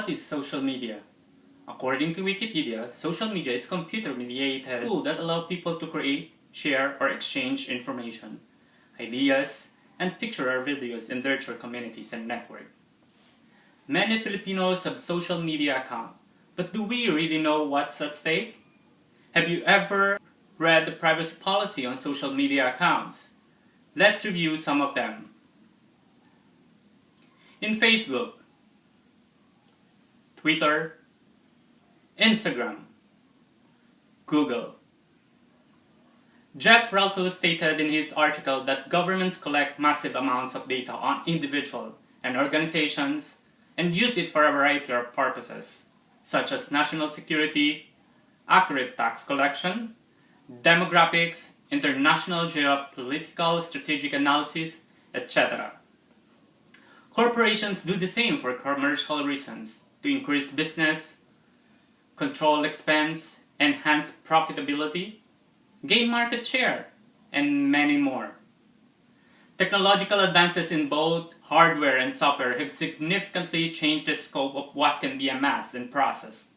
What is social media? According to Wikipedia, social media is a computer-mediated tool that allows people to create, share, or exchange information, ideas, and picture or videos in virtual communities and networks. Many Filipinos have social media accounts, but do we really know what's at stake? Have you ever read the privacy policy on social media accounts? Let's review some of them. In Facebook, Twitter, Instagram, Google. Jeff Ralph stated in his article that governments collect massive amounts of data on individuals and organizations and use it for a variety of purposes, such as national security, accurate tax collection, demographics, international geopolitical strategic analysis, etc. Corporations do the same for commercial reasons, to increase business, control expense, enhance profitability, gain market share, and many more. Technological advances in both hardware and software have significantly changed the scope of what can be amassed and processed.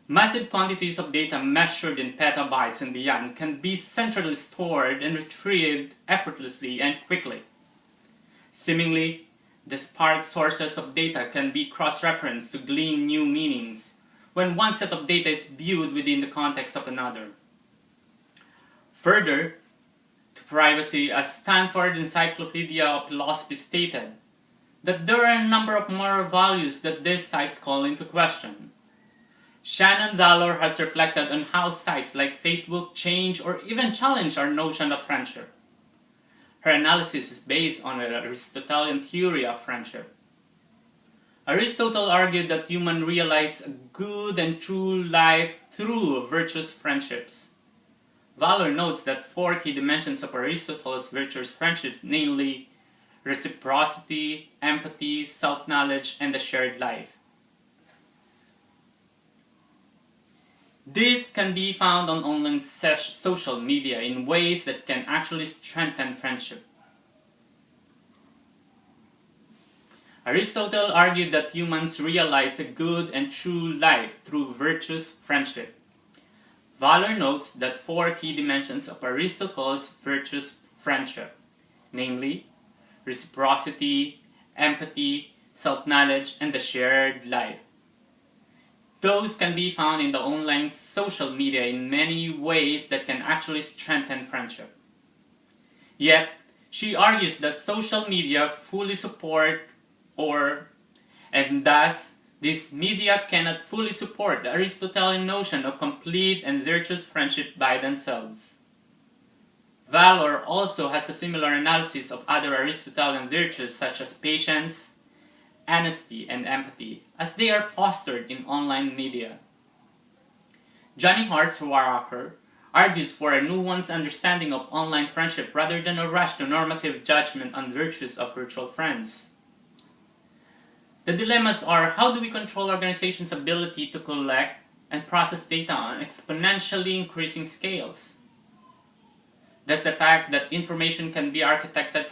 Massive quantities of data measured in petabytes and beyond can be centrally stored and retrieved effortlessly and quickly. Seemingly, disparate sources of data can be cross-referenced to glean new meanings when one set of data is viewed within the context of another. Further, to privacy, as Stanford Encyclopedia of Philosophy stated, that there are a number of moral values that these sites call into question. Shannon Valor has reflected on how sites like Facebook change or even challenge our notion of friendship. Her analysis is based on an Aristotelian theory of friendship. Aristotle argued that humans realize a good and true life through virtuous friendships. Valor notes that four key dimensions of Aristotle's virtuous friendships, namely reciprocity, empathy, self-knowledge, and the shared life. This can be found on online social media in ways that can actually strengthen friendship. Aristotle argued that humans realize a good and true life through virtuous friendship. Valor notes that four key dimensions of Aristotle's virtuous friendship, namely reciprocity, empathy, self-knowledge, and the shared life. Those can be found in the online social media in many ways that can actually strengthen friendship. Yet, she argues that social media fully support and thus, this media cannot fully support the Aristotelian notion of complete and virtuous friendship by themselves. Valor also has a similar analysis of other Aristotelian virtues such as patience, honesty, and empathy, as they are fostered in online media. Johnny Hartzwacker argues for a nuanced understanding of online friendship rather than a rush to normative judgment on virtues of virtual friends. The dilemmas are, how do we control organizations' ability to collect and process data on exponentially increasing scales? Does the fact that information can be architected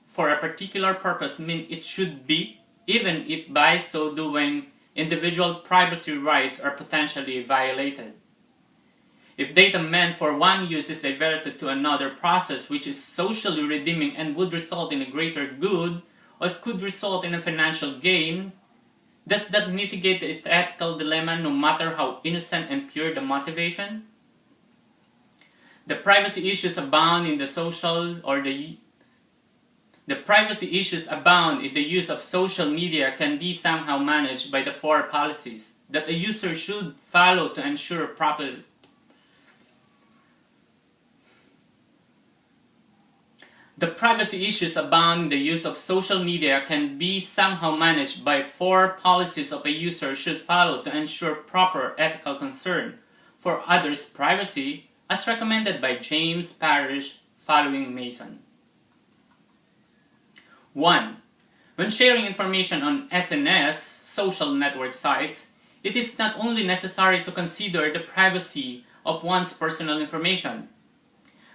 for a particular purpose mean it should be, even if by so doing, individual privacy rights are potentially violated? If data meant for one use is diverted to another process which is socially redeeming and would result in a greater good, or could result in a financial gain, does that mitigate the ethical dilemma no matter how innocent and pure the motivation? The privacy issues abound in the use of social media can be somehow managed by the four policies that a user should follow to ensure proper The privacy issues abound in the use of social media can be somehow managed by four policies of a user should follow to ensure proper ethical concern for others' privacy, as recommended by James Parrish following Mason. 1. When sharing information on SNS, social network sites, it is not only necessary to consider the privacy of one's personal information,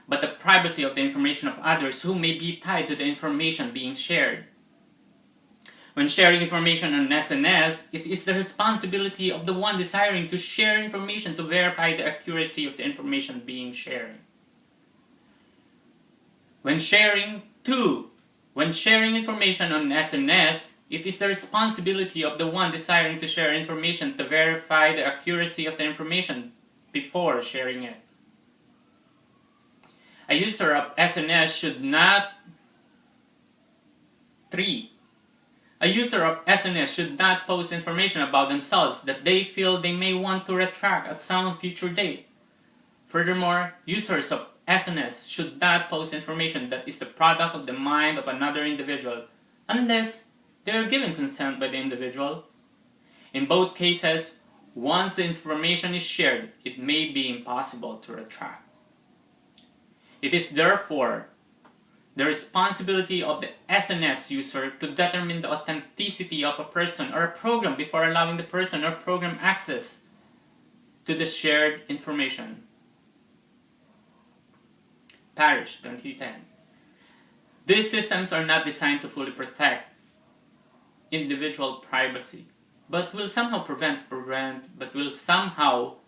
but the privacy of the information of others who may be tied to the information being shared. When sharing information on SNS, it is the responsibility of the one desiring to share information to verify the accuracy of the information being shared. When sharing information on SNS, it is the responsibility of the one desiring to share information to verify the accuracy of the information before sharing it. A user of SNS should not 3. A user of SNS should not post information about themselves that they feel they may want to retract at some future date. Furthermore, users of SNS should not post information that is the product of the mind of another individual unless they are given consent by the individual. In both cases, once the information is shared, it may be impossible to retract. It is therefore the responsibility of the SNS user to determine the authenticity of a person or a program before allowing the person or program access to the shared information. Parrish, 2010. These systems are not designed to fully protect individual privacy, but will somehow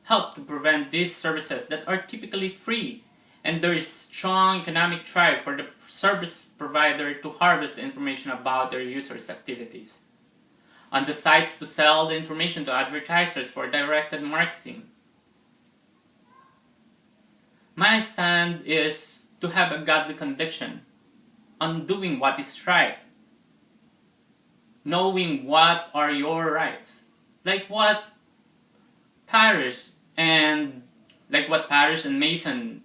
help to prevent these services that are typically free, and there is strong economic drive for the service provider to harvest the information about their users' activities on the sites to sell the information to advertisers for directed marketing. My stand is to have a godly conviction on doing what is right, knowing what are your rights, like what Parrish and Mason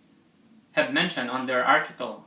have mentioned on their article.